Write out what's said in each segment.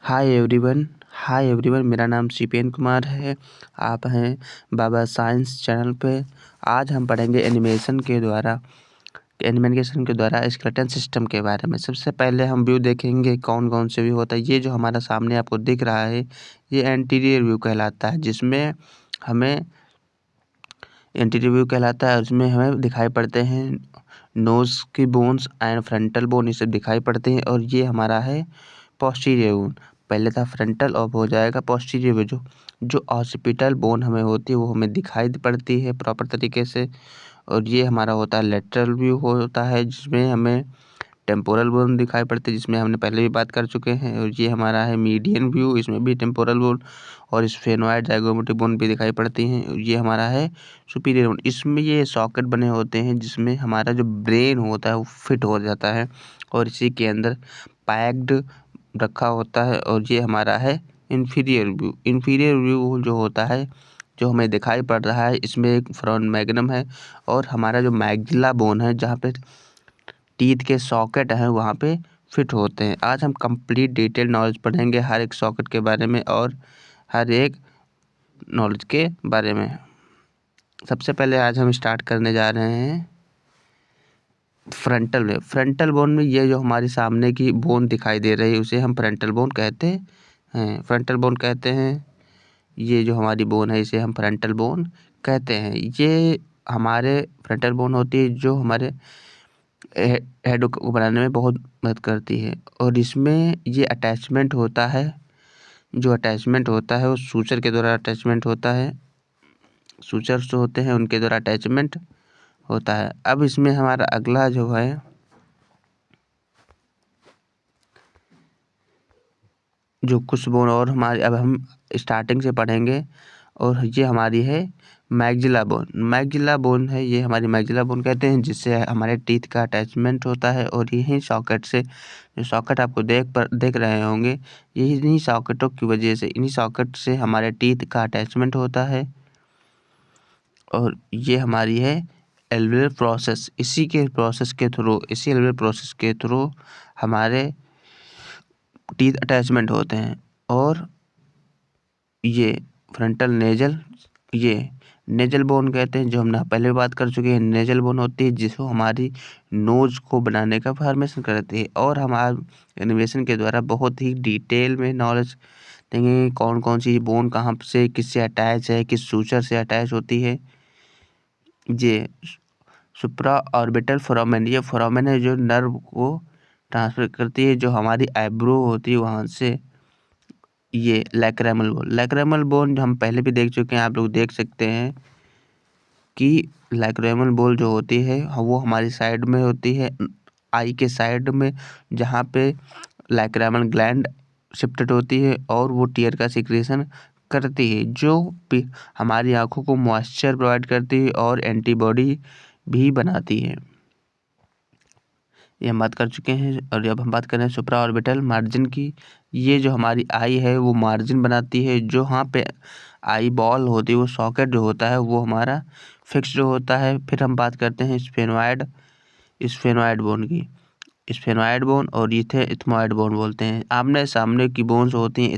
Hi everyone मेरा नाम शिपेन कुमार है। आप हैं बाबा साइंस चैनल पे। आज हम पढ़ेंगे एनिमेशन के द्वारा स्केलेटन सिस्टम के बारे में। सबसे पहले हम व्यू देखेंगे कौन कौन से व्यू होता है। ये जो हमारा सामने आपको दिख रहा है ये एंटीरियर व्यू कहलाता है, जिसमें हमें उसमें हमें दिखाई पड़ते हैं नोज़ की बोन्स एंड फ्रंटल बोन, ये सब दिखाई पड़ते हैं। और ये हमारा है पोस्टीरियर बोन। पहले था फ्रंटल, अब हो जाएगा पोस्टीरियर व्यू। जो ऑसिपिटल बोन हमें होती है वो हमें दिखाई पड़ती है प्रॉपर तरीके से। और ये हमारा होता है लेटरल व्यू होता है, जिसमें हमें टेम्पोरल बोन दिखाई पड़ती है, जिसमें हमने पहले भी बात कर चुके हैं। और ये हमारा है मीडियन व्यू, इसमें भी टेम्पोरल बोन और स्फेनोइड जाइगोमेटिक बोन भी दिखाई पड़ती हैं। और ये हमारा है सुपीरियर बोन, इसमें ये सॉकेट बने होते हैं जिसमें हमारा जो ब्रेन होता है वो फिट हो जाता है और इसी के अंदर पैक्ड रखा होता है। और ये हमारा है इन्फीरियर व्यू जो होता है, जो हमें दिखाई पड़ रहा है, इसमें एक फोराmen मैग्नम है और हमारा जो मैग्जिला बोन है जहाँ पे टीथ के सॉकेट हैं वहाँ पे फिट होते हैं। आज हम कंप्लीट डिटेल नॉलेज पढ़ेंगे हर एक सॉकेट के बारे में और हर एक नॉलेज के बारे में। सबसे पहले आज हम स्टार्ट करने जा रहे हैं फ्रंटल बोन में ये जो हमारी सामने की बोन दिखाई दे रही है उसे हम फ्रंटल बोन कहते हैं। ये जो हमारी बोन है इसे हम फ्रंटल बोन कहते हैं। ये हमारे फ्रंटल बोन होती है जो हमारे हेड को बनाने में बहुत मदद करती है। और इसमें ये अटैचमेंट होता है, जो अटैचमेंट होता है वो सूचर के द्वारा अटैचमेंट होता है। सूचर्स जो होते हैं उनके द्वारा अटैचमेंट होता है। अब इसमें हमारा अगला जो है जो कुछ बोन और हमारे अब हम स्टार्टिंग से पढ़ेंगे। और ये हमारी है मैग्जिला बोन है, ये हमारी मैग्जिला बोन कहते हैं, जिससे हमारे टीथ का अटैचमेंट होता है। और यही सॉकेट से जो सॉकेट आपको देख रहे होंगे, इन्हीं सॉकेटों की वजह से इन्हीं सॉकेट से हमारे टीथ का अटैचमेंट होता है। और ये हमारी है एल्वियर प्रोसेस। इसी एल्वियर प्रोसेस के थ्रू हमारे टीथ अटैचमेंट होते हैं। और ये फ्रंटल ये नेजल बोन कहते हैं, जो हमने पहले भी बात कर चुके हैं। नेजल बोन होती है जिसको हमारी नोज को बनाने का फॉर्मेशन करती है। और हम आज एनिमेशन के द्वारा बहुत ही डिटेल में नॉलेज देंगे कौन कौन सी बोन कहाँ से किससे अटैच है, किस सूचर से अटैच होती है। ये सुप्रा ऑर्बिटल फोरामेन, ये फोरामेन है जो नर्व को ट्रांसफर करती है, जो हमारी आईब्रो होती है वहाँ से। ये लैक्रेमल बोन जो हम पहले भी देख चुके हैं, आप लोग देख सकते हैं कि लैक्रेमल बोन जो होती है वो हमारी साइड में होती है, आई के साइड में, जहाँ पे लैक्रेमल ग्लैंड शिफ्टेड होती है और वो टीयर का सिक्रेशन करती है, जो हमारी आंखों को मॉइस्चर प्रोवाइड करती है और एंटीबॉडी भी बनाती है। ये हम बात कर चुके हैं। और अब हम बात कर रहे हैं सुप्रा ऑर्बिटल मार्जिन की। ये जो हमारी आई है वो मार्जिन बनाती है, जो यहाँ पे आई बॉल होती है, वो सॉकेट जो होता है वो हमारा फिक्स जो होता है। फिर हम बात करते हैं स्फेनोइड बोन की। स्फेनोइड बोन और इथे इथमोइड बोन बोलते हैं। आमने सामने की बोन्स होती हैं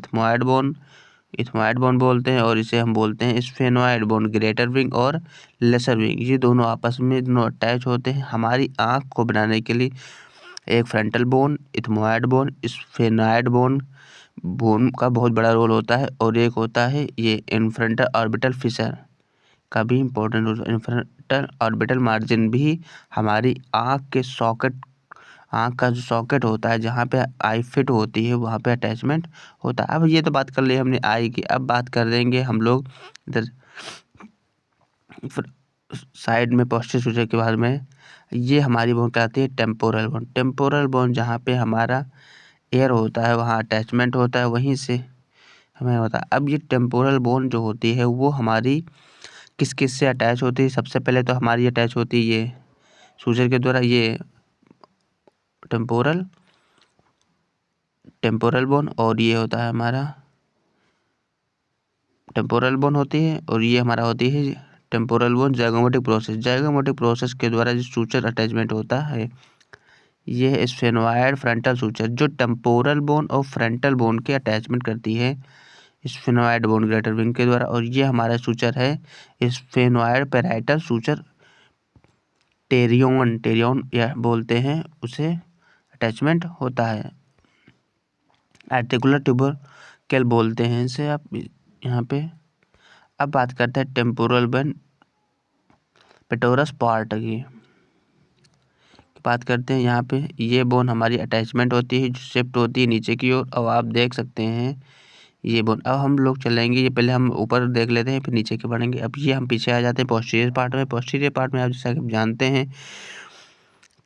इथमोइड बोन बोलते हैं, और इसे हम बोलते हैं स्फेनोइड बोन। ग्रेटर विंग और लेसर विंग ये दोनों आपस में दोनों अटैच होते हैं हमारी आँख को बनाने के लिए। एक frontal bone, ethmoid bone, sphenoid bone का बहुत बड़ा रोल होता है। और एक होता है ये इन्फ्रंटल ऑर्बिटल फिशर का भी इम्पोर्टेंट रोल। इन्फ्रंटल ऑर्बिटल मार्जिन भी हमारी आँख का जो सॉकेट होता है जहाँ पे आई फिट होती है वहाँ पे अटैचमेंट होता है। अब ये तो बात कर ली हमने आई की, अब बात कर देंगे हम लोग इधर साइड में पोस्टीरियर सूचर के बारे में। ये हमारी बोन कहलाती है टेम्पोरल बोन जहाँ पे हमारा एयर होता है वहाँ अटैचमेंट होता है, वहीं से हमें होता है। अब ये टेम्पोरल बोन जो होती है वो हमारी किस किस से अटैच होती है। सबसे पहले तो हमारी अटैच होती है ये सूचर के द्वारा, ये टेम्पोरल बोन, और ये होता है हमारा टेम्पोरल बोन होती है, और ये हमारा होती है टेम्पोरल बोन जाइगोमेटिक प्रोसेस के द्वारा जो सूचर अटैचमेंट होता है ये है स्फेनोइड फ्रंटल सूचर जो टेम्पोरल बोन और फ्रंटल बोन के अटैचमेंट करती है स्फेनोइड बोन ग्रेटर विंग के द्वारा। और ये हमारा सूचर है स्फेनोइड पैराइटल सूचर टेरियन या बोलते हैं, उसे अटैचमेंट होता है। आर्टिकुलर ट्यूबरकल बोलते हैं इसे आप यहाँ पे। अब बात करते हैं टेम्पोरल बोन पेटोरस पार्ट की बात करते हैं। यहाँ पे ये बोन हमारी अटैचमेंट होती है जो शिफ्ट होती है नीचे की ओर। अब आप देख सकते हैं ये बोन। अब हम लोग चलेंगे, ये पहले हम ऊपर देख लेते हैं फिर नीचे के बढ़ेंगे। अब ये हम पीछे आ जाते हैं पोस्टीरियर पार्ट में। पोस्टीरियर पार्ट में आप जैसा कि आप जानते हैं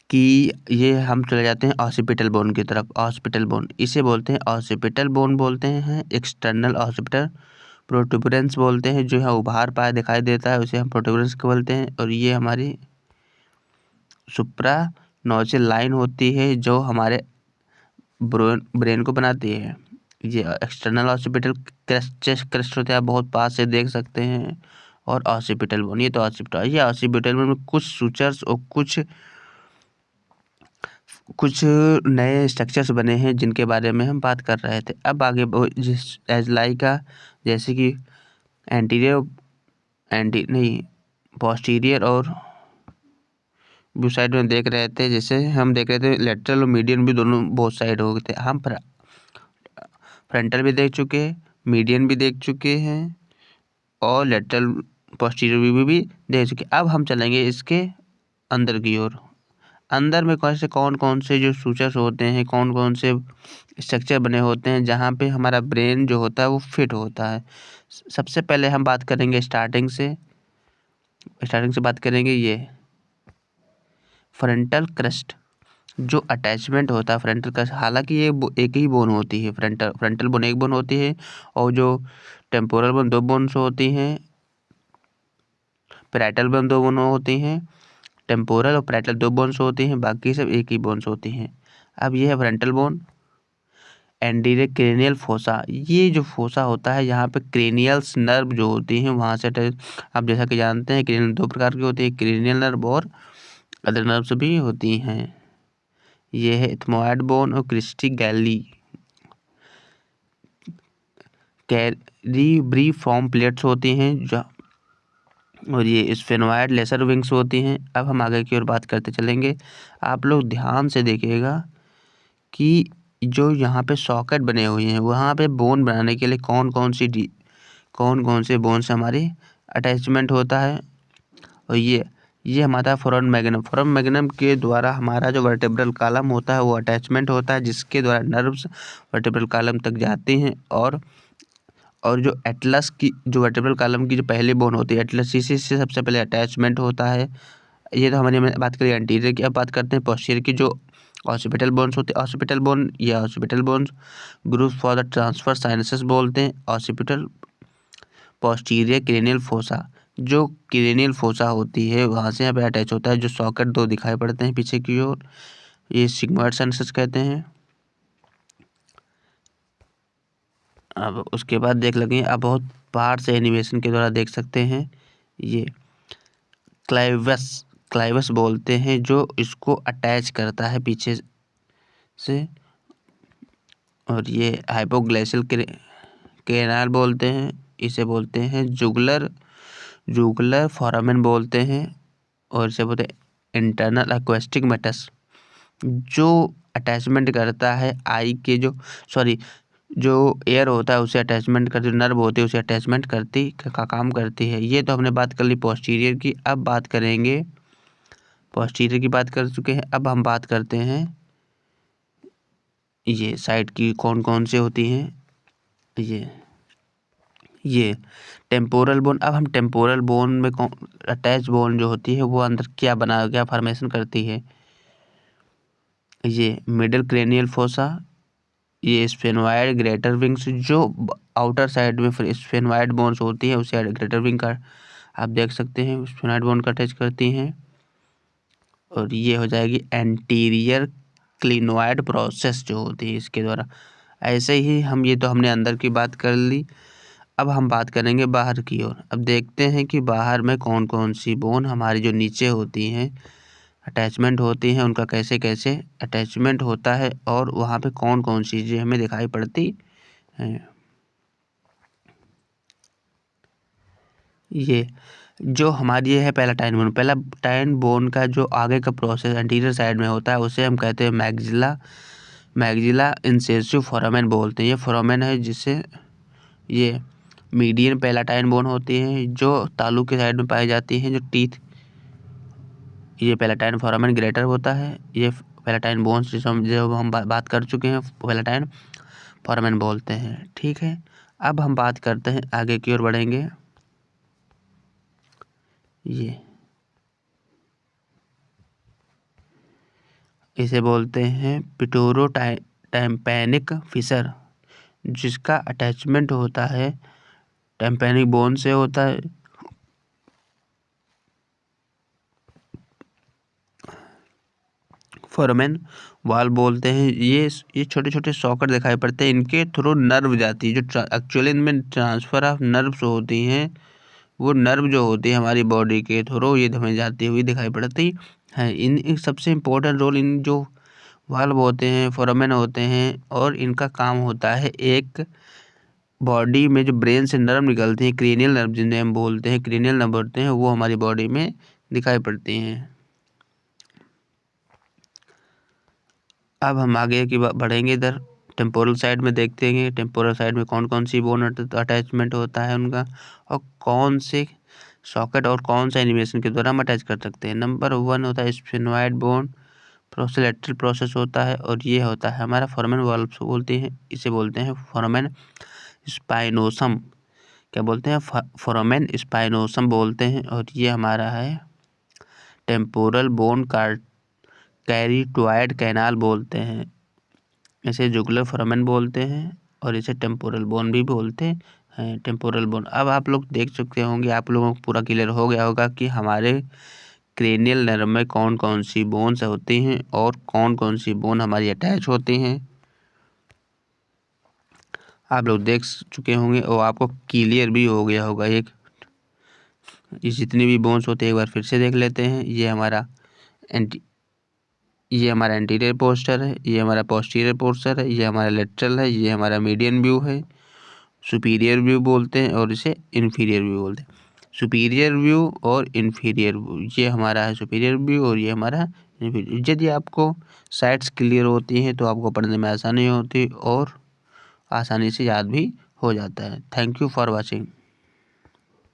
कि ये हम चले जाते हैं ऑसिपिटल बोन की तरफ। ऑसिपिटल बोन इसे बोलते हैं ऑसिपिटल बोन बोलते हैं। एक्सटर्नल ऑसिपिटल प्रोटूबरेंस बोलते हैं, जो है उभार पाया दिखाई देता है उसे हम प्रोटूबरेंस बोलते हैं। और ये हमारी सुप्रा नोजल लाइन होती है जो हमारे ब्रेन को बनाती है। ये एक्सटर्नल ऑसिपिटल क्रेस्ट होते हैं, आप बहुत पास से देख सकते हैं। और ऑसिपिटल बोन, ये तो ऑसिपिटल, ये ऑसिपिटल बोन में कुछ सूचर्स और कुछ नए स्ट्रक्चर्स बने हैं जिनके बारे में हम बात कर रहे थे। अब आगे जिस एजलाई का, जैसे कि पोस्टीरियर और भी साइड में देख रहे थे, जैसे हम देख रहे थे लेटरल और मीडियन भी दोनों बहुत साइड हो गए थे। हम फ्रंटल भी देख चुके हैं, मीडियन भी देख चुके हैं और लेटरल पोस्टीरियर व्यू भी देख चुके। अब हम चलेंगे इसके अंदर की ओर। अंदर में कौन कौन से जो सूचर्स होते हैं, कौन कौन से स्ट्रक्चर बने होते हैं जहाँ पे हमारा ब्रेन जो होता है वो फिट होता है। सबसे पहले हम बात करेंगे स्टार्टिंग से बात करेंगे ये फ्रंटल क्रस्ट जो अटैचमेंट होता है फ्रंटल क्रस्ट। हालांकि ये एक ही बोन होती है, फ्रंटल बोन एक बोन होती है और जो टेम्पोरल बोन दो बोन्स होती हैं, पैराइटल बोन दो बोन होती हैं। टेम्पोरल और पैराइटल दो बोन्स होती हैं, बाकी सब एक ही बोन्स होती हैं। अब ये है frontal bone. Anterior cranial fossa, ये जो फोसा होता है यहाँ पे क्रेनियल्स नर्व जो होती हैं वहाँ से आप जैसा कि जानते हैं क्रेनियल दो प्रकार की होती है, क्रेनियल नर्व और अदर नर्व्स भी होती हैं। ये है इथमोइड बोन और क्रिस्टी गैली कैरिब्री फॉर्म प्लेट्स होती हैं जो, और ये स्फेनोइड लेसर विंग्स होती हैं। अब हम आगे की ओर बात करते चलेंगे। आप लोग ध्यान से देखिएगा कि जो यहाँ पे सॉकेट बने हुए हैं वहाँ पे बोन बनाने के लिए कौन कौन से बोन से हमारी अटैचमेंट होता है। और ये हमारा फोराmen मैग्नम के द्वारा हमारा जो वर्टेब्रल कॉलम होता है वो अटैचमेंट होता है, जिसके द्वारा नर्व्स वर्टेब्रल कॉलम तक जाती हैं। और जो एटलस की जो वर्टेब्रल कॉलम की जो पहली बोन होती है एटलस, इसी से सबसे पहले अटैचमेंट होता है। ये तो हमारी बात करें एंटीरियर की। अब बात करते हैं पोस्टीरियर की जो ऑसिपिटल बोन्स होते हैं। ऑसिपिटल बोन या occipital bones group for the transfer sinuses बोलते हैं। ऑसिपिटल पोस्टीरियर क्रेनियल फोसा, जो क्रेनियल फोसा होती है वहाँ से यहाँ पे अटैच होता है। जो सॉकेट दो दिखाई पड़ते हैं पीछे की ओर, ये सिग्मोइड साइनसेस कहते हैं। अब उसके बाद देख लगे, अब बहुत बाहर से एनिमेशन के द्वारा देख सकते हैं, ये क्लाइवस बोलते हैं जो इसको अटैच करता है पीछे से। और ये हाइपोग्लाइसियल कैनाल बोलते हैं, इसे बोलते हैं जुगुलर फोरामेन बोलते हैं। और इसे बोलते हैं इंटरनल एक्वेस्टिक मेटस जो अटैचमेंट करता है आई के जो एयर होता है उसे अटैचमेंट करती, नर्व होती है उसे अटैचमेंट करती का काम करती है। ये तो हमने बात कर ली पोस्टीरियर की। अब बात करेंगे, पोस्टीरियर की बात कर चुके हैं, अब हम बात करते हैं ये साइड की कौन कौन से होती हैं। ये टेम्पोरल बोन। अब हम टेम्पोरल बोन में अटैच बोन जो होती है वो अंदर क्या फॉर्मेशन करती है। ये मिडिल क्रेनियल फोसा, ये स्फेनोइड ग्रेटर विंग्स जो आउटर साइड में फिर स्फेनोइड बोन्स होती है उसे ग्रेटर विंग का आप देख सकते हैं स्फेनोइड बोन का अटैच करती हैं। और ये हो जाएगी एंटीरियर क्लिनोइड प्रोसेस जो होती है इसके द्वारा। ऐसे ही ये तो हमने अंदर की बात कर ली। अब हम बात करेंगे बाहर की ओर। अब देखते हैं कि बाहर में कौन कौन सी बोन हमारी जो नीचे होती हैं अटैचमेंट होती हैं, उनका कैसे कैसे अटैचमेंट होता है और वहाँ पे कौन कौन सी चीज़ें हमें दिखाई पड़ती हैं। ये जो हमारी ये है पहला टाइन बोन। पहला टाइन बोन का जो आगे का प्रोसेस एंटीरियर साइड में होता है उसे हम कहते हैं मैग्जिला इंसेसिव फोरामेन बोलते हैं। ये फोरामेन है जिससे ये मीडियन पहला टाइन बोन होती है जो तालू के साइड में पाई जाती हैं, जो टीथ। ये पहला टाइन फोरामेन ग्रेटर होता है। ये पहला टाइन बोन्स जो हम बात कर चुके हैं पहला टाइन फोरामेन बोलते हैं। ठीक है, अब हम बात करते हैं, आगे की ओर बढ़ेंगे। ये इसे बोलते हैं पिटोरो टाइम्पैनिक फिशर, जिसका अटैचमेंट होता है टाइम्पैनिक बोन से होता है। फोरामेन वाल बोलते हैं। ये छोटे छोटे सॉकेट दिखाई पड़ते हैं, इनके थ्रू नर्व जाती है, जो एक्चुअली इनमें ट्रांसफ़र ऑफ नर्व्स होती हैं। वो नर्व जो होती है हमारी बॉडी के थ्रू ये हमें जाती हुई दिखाई पड़ती है। इन सबसे इम्पोर्टेंट रोल इन जो वाल्व होते हैं फोरामेन होते हैं, और इनका काम होता है एक बॉडी में जो ब्रेन से नर्व निकलते हैं, क्रेनियल नर्व जिन्हें हम बोलते हैं, क्रेनियल नर्व होते हैं, वो हमारी बॉडी में दिखाई पड़ती हैं। अब हम आगे की बढ़ेंगे, इधर टेम्पोरल साइड में देखते हैं टेम्पोरल साइड में कौन कौन सी बोन अटैचमेंट होता है उनका, और कौन से सॉकेट और कौन सा एनिमेशन के द्वारा हम अटैच कर सकते हैं। नंबर 1 होता है स्फेनॉइड बोन प्रोसेलेटरल प्रोसेस होता है, और ये होता है हमारा फोरामेन वाल्व बोलते हैं, इसे बोलते हैं फोरामेन स्पाइनोसम। क्या बोलते हैं? फोरामेन स्पाइनोसम बोलते हैं। और ये हमारा है टेम्पोरल बोन कैरिटोइड कैनाल बोलते हैं। इसे जुगुलर फोरामेन बोलते हैं और इसे टेम्पोरल बोन भी बोलते हैं, टेम्पोरल बोन। अब आप लोग देख चुके होंगे, आप लोगों को पूरा क्लियर हो गया होगा कि हमारे क्रेनियल नर्व में कौन कौन सी बोन्स होती हैं और कौन कौन सी बोन हमारी अटैच होती हैं। आप लोग देख चुके होंगे और आपको क्लियर भी हो गया होगा। ये जितनी भी बोन्स होते हैं एक बार फिर से देख लेते हैं। ये हमारा एंटीरियर पोस्टर है, ये हमारा पोस्टीरियर पोस्टर है, ये हमारा लेटरल है, ये हमारा मीडियन व्यू है, सुपीरियर व्यू बोलते हैं, और इसे इन्फीरियर व्यू बोलते हैं। सुपीरियर व्यू और इन्फीरियर व्यू, ये हमारा है सुपीरियर व्यू और ये हमारा इन्फीरियर। यदि आपको साइड्स क्लियर होती हैं तो आपको पढ़ने में आसानी होती है और आसानी से याद भी हो जाता है। Thank you for watching.